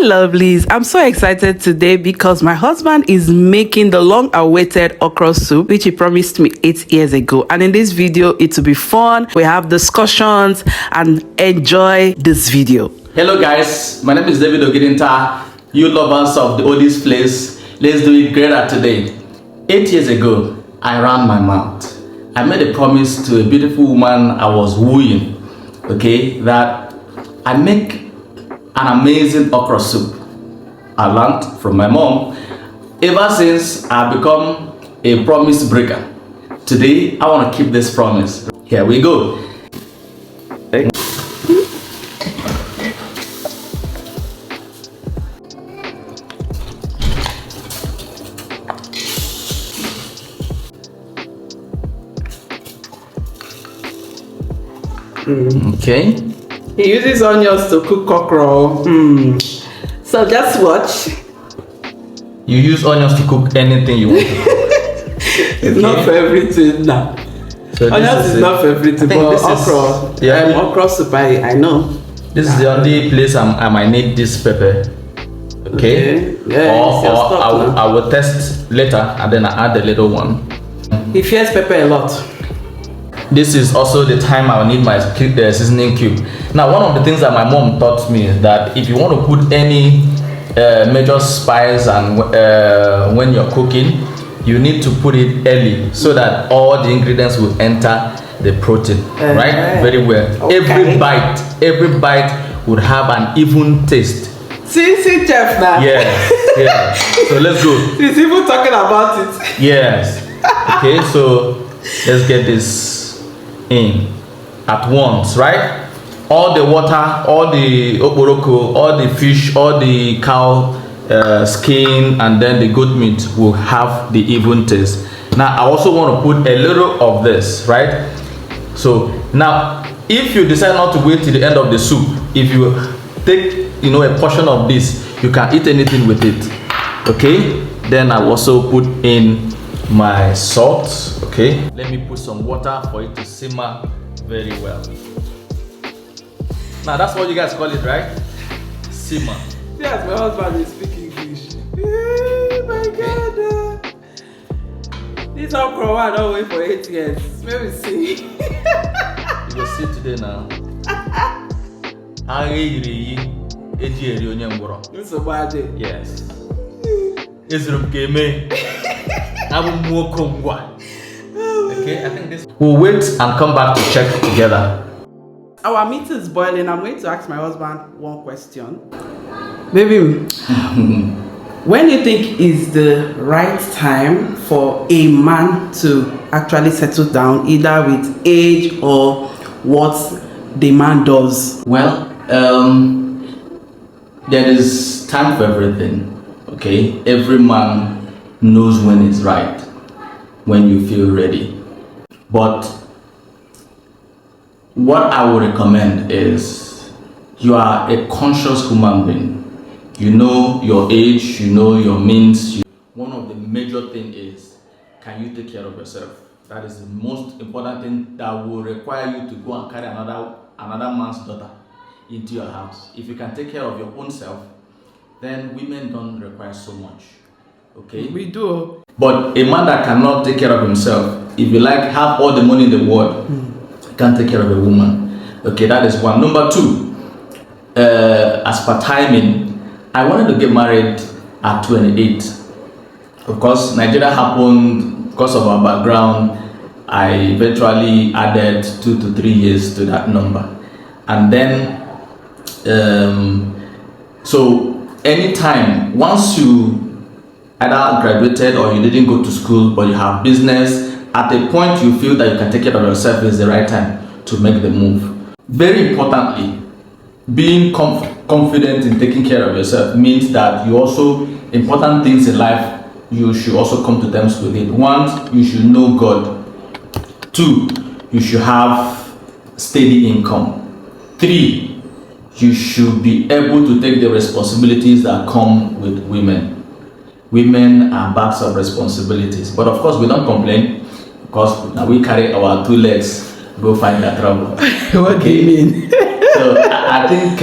Lovelies, I'm so excited today because my husband is making the long-awaited okra soup, which he promised me 8 years ago. And in this video, it will be fun. We have discussions and enjoy this video. Hello guys, my name is David Ogidinta. You lovers of the oldies place, let's do it greater today. 8 years ago, I ran my mouth. I made a promise to a beautiful woman I was wooing, okay, that I make an amazing okra soup. I learned from my mom. Ever since, I've become a promise breaker. Today, I want to keep this promise. Here we go. Okay. He uses onions to cook okra. So just watch. You use onions to cook anything you want to cook. It's not for everything now. So onions is not for everything, but okra. Okra soup, I know. This is the only place I might need this pepper. Okay. Yeah. Or I will test later and then I add the little one. He fears pepper a lot. This is also the time I will need my seasoning cube. Now, one of the things that my mom taught me is that if you want to put any major spice and when you're cooking, you need to put it early so that all the ingredients will enter the protein, right? Very well. Okay. Every bite would have an even taste. See, chef now. Yeah. So let's go. He's even talking about it. Yes. Okay, so let's get this in at once, right? All the water, all the okporoko, all the fish, all the cow skin, and then the goat meat will have the even taste. Now I also want to put a little of this, right? So now if you decide not to wait till the end of the soup, if you take a portion of this, you can eat anything with it. Okay, then I also put in my salt. Okay, let me put some water for it to simmer very well. Now that's what you guys call it, right? Simmer. Yes, my husband is speaking English. Oh my God. This okra I don't wait for 8 years. Let me see. You will see today now. It's a bad day. Yes. Okay, I think this. We'll wait and come back to check together. Our meat is boiling. I'm going to ask my husband one question. Baby, when do you think is the right time for a man to actually settle down, either with age or what the man does? Well, there is time for everything. Okay, every man knows when it's right, when you feel ready. But what I would recommend is you are a conscious human being. You know your age, you know your means. One of the major things is, can you take care of yourself? That is the most important thing that will require you to go and carry another man's daughter into your house. If you can take care of your own self, then women don't require so much. Okay? We do. But a man that cannot take care of himself, if you have all the money in the world, can't take care of a woman. Okay, that is one. Number two, as per timing, I wanted to get married at 28. Of course, Nigeria happened because of our background. I eventually added 2 to 3 years to that number. And then, so anytime, once you either graduated or you didn't go to school but you have business, at a point you feel that you can take care of yourself is the right time to make the move. Very importantly, being confident in taking care of yourself means that you also, important things in life, you should also come to terms with it. One, you should know God. Two, you should have steady income. Three, you should be able to take the responsibilities that come with women. Women are bags of responsibilities, but of course we don't complain because now we carry our 2 legs, go find that trouble. What do you mean? So I think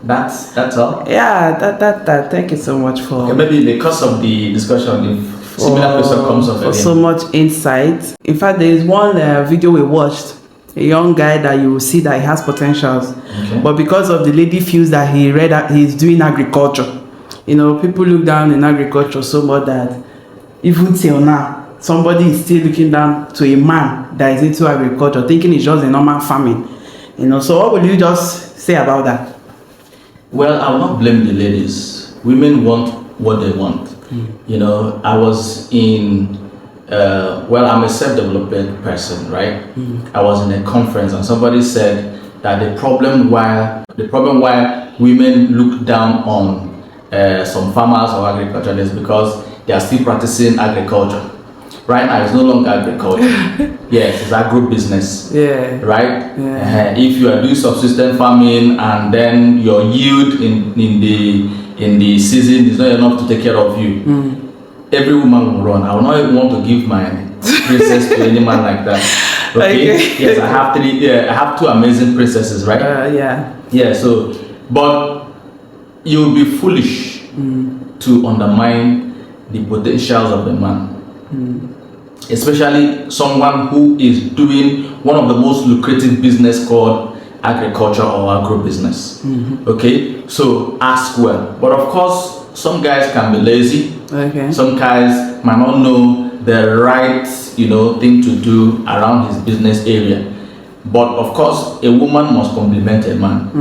That's all. Yeah, that. Thank you so much for. Okay, maybe in the course of the discussion, if similar question comes up for again. so much insight. In fact, there is one video we watched. A young guy that you will see that he has potentials, but because of the lady feels that he's doing agriculture. You know, people look down in agriculture so much that even till now, somebody is still looking down to a man that is into agriculture, thinking it's just a normal farming. You know, so what will you just say about that? Well, I will not blame the ladies. Women want what they want. You know, I was in, I'm a self-development person, right? I was in a conference and somebody said that the problem why women look down on some farmers or agriculturalists because they are still practicing agriculture. Right now, it's no longer agriculture. Yes, it's agro-business. Yeah. Right? Yeah. If you are doing subsistence farming and then your yield in the season is not enough to take care of you, every woman will run. I will not even want to give my princess to any man like that. Okay? Yes, I have two amazing princesses, right? Yeah. Yeah, so, but you'll be foolish to undermine the potentials of the man. Especially someone who is doing one of the most lucrative business called agriculture or agro-business. Okay, so ask well. But of course, some guys can be lazy. Okay. Some guys might not know the right, thing to do around his business area. But of course, a woman must compliment a man.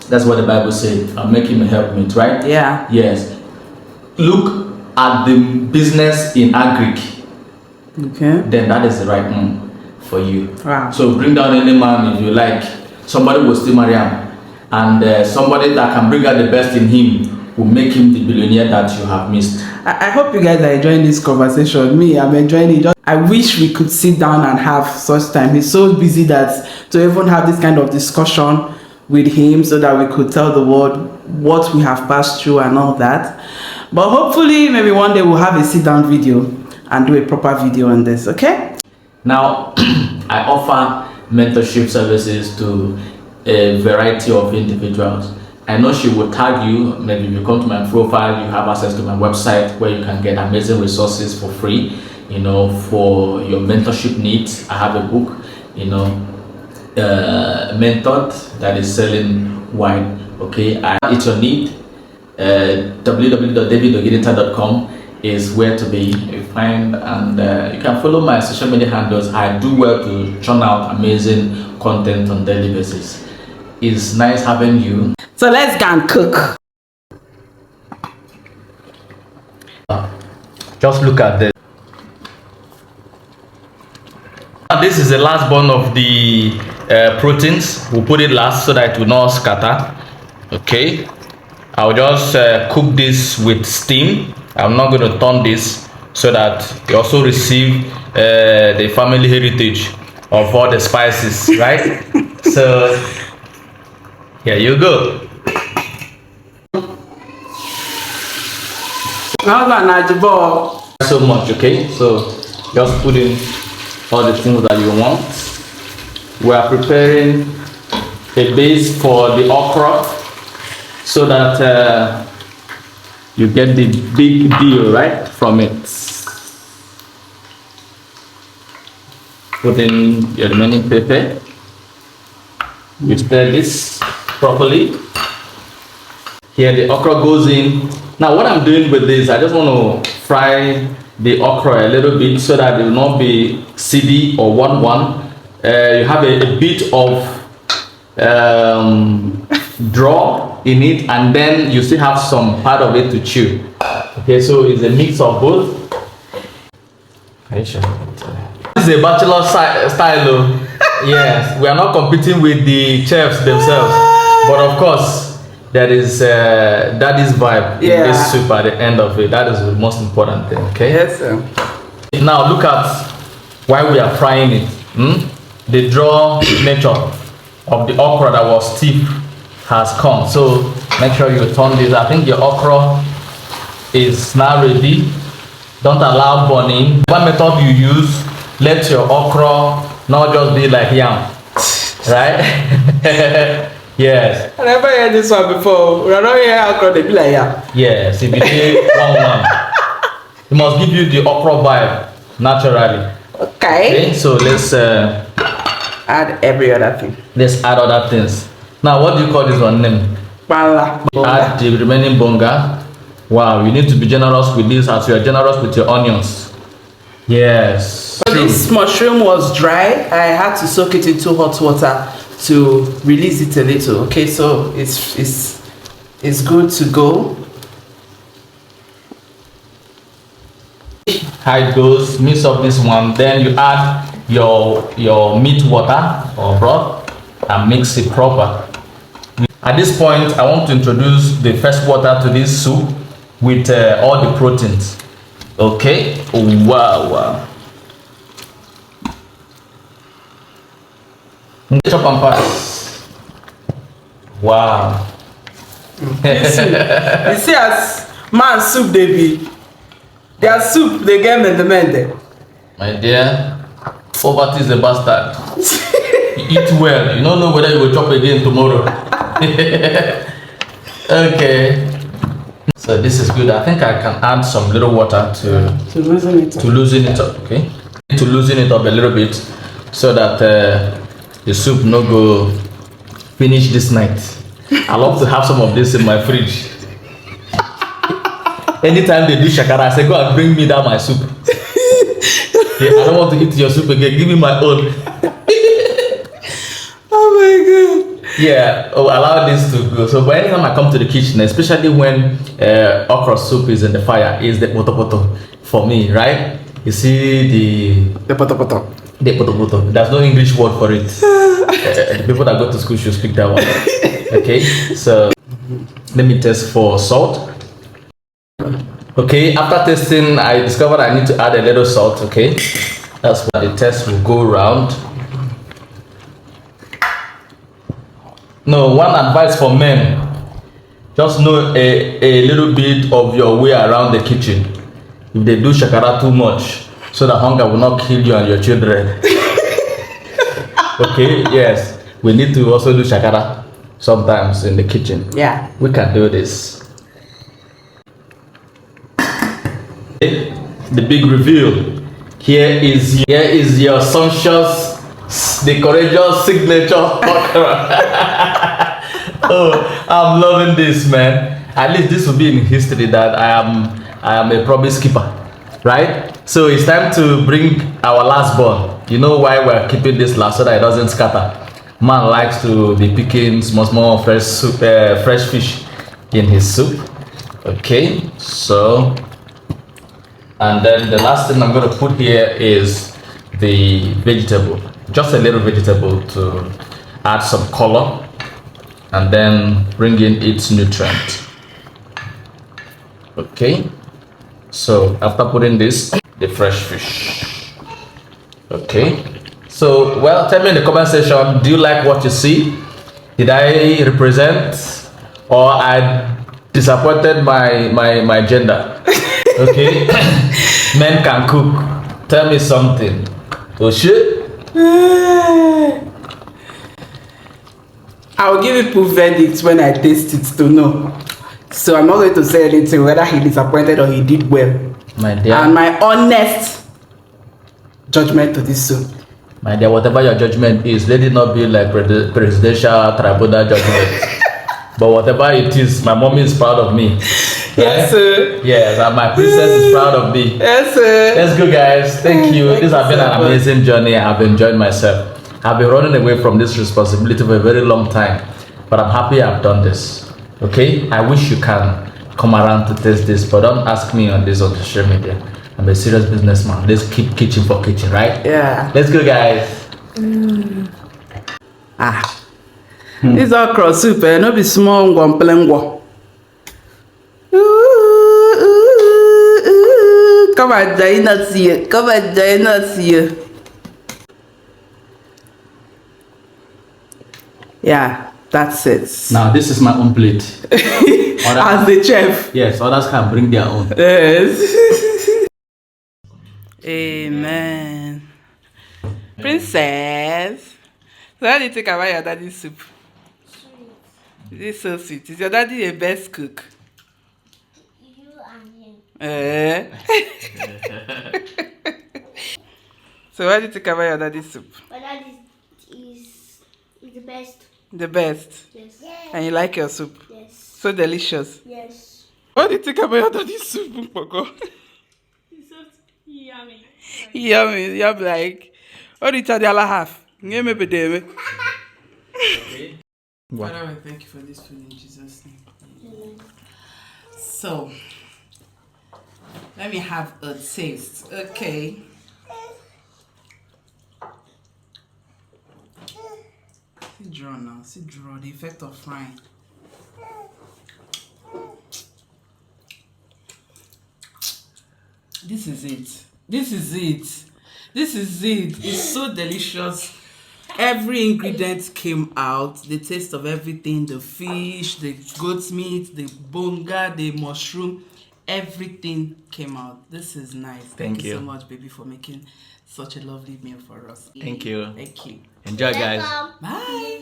That's what the Bible said. I'll make him a helpmate, right? Yeah. Yes. Look at the business in agric. Okay. Then that is the right one for you. Wow. So bring down any man if you like. Somebody will still marry him, and somebody that can bring out the best in him will make him the billionaire that you have missed. I hope you guys are enjoying this conversation. Me, I'm enjoying it. I wish we could sit down and have such time. He's so busy that to even have this kind of discussion with him so that we could tell the world what we have passed through and all that. But hopefully, maybe one day we'll have a sit-down video and do a proper video on this, okay? Now, I offer mentorship services to a variety of individuals. I know she will tag you. Maybe if you come to my profile, you have access to my website where you can get amazing resources for free, for your mentorship needs. I have a book, Mentored, that is selling wine, okay? It's your need. www.davidogidita.com is where to be. You find, and you can follow my social media handles. I do well to churn out amazing content on daily basis. It's nice having you. So let's go and cook. Just look at this. This is the last one of the proteins. We'll put it last so that it will not scatter. Okay, I'll just cook this with steam. I'm not going to turn this so that you also receive the family heritage of all the spices, right? So here you go. So much, okay? So just put in all the things that you want. We are preparing a base for the okra so that you get the big deal right from it. Put in your remaining pepper. You stir this properly. Here the okra goes in. Now what I'm doing with this, I just want to fry the okra a little bit so that it will not be seedy or one. You have a bit of draw in it, and then you still have some part of it to chew. Okay, so it's a mix of both. This is a bachelor style though. Yes, we are not competing with the chefs themselves, but of course there is daddy's vibe in this soup at the end of it. That is the most important thing. Okay. Yes, sir. Now look at why we are frying it. The draw nature of the okra that was stiff has come. So make sure you turn this. I think your okra is now ready. Don't allow burning. What method you use, let your okra not just be like yam, right? Yes. I never heard this one before. We are not here okra, they be like yeah. Yes, if you say 1-1, it must give you the okra vibe naturally. Okay. So let's Add every other thing. let's add other things. Now, what do you call this one name? Kpanla. Add the remaining bonga. Wow, you need to be generous with this as you are generous with your onions. Yes. So this mushroom was dry. I had to soak it into hot water to release it a little. Okay, so it's good to go. How it goes, mix up this one, then you add your meat water or broth and mix it proper. At this point, I want to introduce the first water to this soup with all the proteins. Okay. Wow. Chop and pass. Wow. You see as man soup they be. Their soup they get mende. My dear, poverty is a bastard. You eat well, you don't know whether you will chop again tomorrow. Okay. So this is good. I think I can add some little water to loosen it up. To loosen it up, okay? To loosen it up a little bit so that the soup no go finish this night. I love to have some of this in my fridge. Anytime they do shakara, I say, go and bring me down my soup. Yeah, I don't want to eat your soup again. Give me my own. Oh my god. Yeah, allow this to go. So, but anytime I come to the kitchen, especially when okra soup is in the fire, is the poto for me, right? You see The poto. The poto. There's no English word for it. The people that go to school should speak that one. Okay, so let me test for salt. Okay, after testing, I discovered I need to add a little salt. Okay, that's why the test will go round. No, one advice for men: just know a little bit of your way around the kitchen. If they do shakara too much, so that hunger will not kill you and your children. Okay, yes, we need to also do shakara sometimes in the kitchen. Yeah, we can do this. The big reveal. Here is your sumptuous, the courageous signature okra. Oh, I'm loving this, man. At least this will be in history that I am a promise keeper, right? So it's time to bring our last born. You know why we're keeping this last, so that it doesn't scatter. Man likes to be picking small fresh soup, fresh fish in his soup. Okay, so. And then the last thing I'm going to put here is the vegetable, just a little vegetable to add some color and then bring in its nutrient. Okay, so after putting this, the fresh fish. Okay, so well, tell me in the comment section, do you like what you see? Did I represent or I disappointed my gender? Okay. Men can cook. Tell me something. Oh shit. I'll give people verdict when I taste it to know. So I'm not going to say anything whether he disappointed or he did well. My dear. And my honest judgment to this soup. My dear, whatever your judgment is, let it not be like presidential tribunal judgment. But whatever it is, my mommy is proud of me. Yes, sir. Yes, and my princess is proud of me. Yes, sir. Let's go, guys. Thank you. This has been an amazing journey. I've enjoyed myself. I've been running away from this responsibility for a very long time, but I'm happy I've done this. Okay? I wish you can come around to taste this, but don't ask me on this on social media. I'm a serious businessman. Let's keep kitchen for kitchen, right? Yeah. Let's go, guys. This okra soup, no be small ngwa. Come and join us here. Come and join us here. Yeah, that's it. Now, this is my own plate. As the chef. Yes, others can bring their own. Yes. Amen. Princess, so how do you think about your daddy's soup? Sweet. This is so sweet. Is your daddy a best cook? You and him. Eh? So what do you think about your daddy's soup? My dad is the best. The best. Yes. And you like your soup? Yes. So delicious. Yes. What do you think about your daddy's soup, Mpoko? It's so yummy. Yummy, yum like. What do you tell the other half? Okay. Father, we thank you for this food in Jesus' name. Amen. So, let me have a taste. Okay. See draw now. See draw. The effect of frying. This is it. This is it. This is it. It's so delicious. Every ingredient came out. The taste of everything, the fish, the goat's meat, the bonga, the mushroom, everything came out. This is nice. Thank you so much, baby, for making such a lovely meal for us. Thank you. Thank you. Enjoy, guys. Welcome. Bye.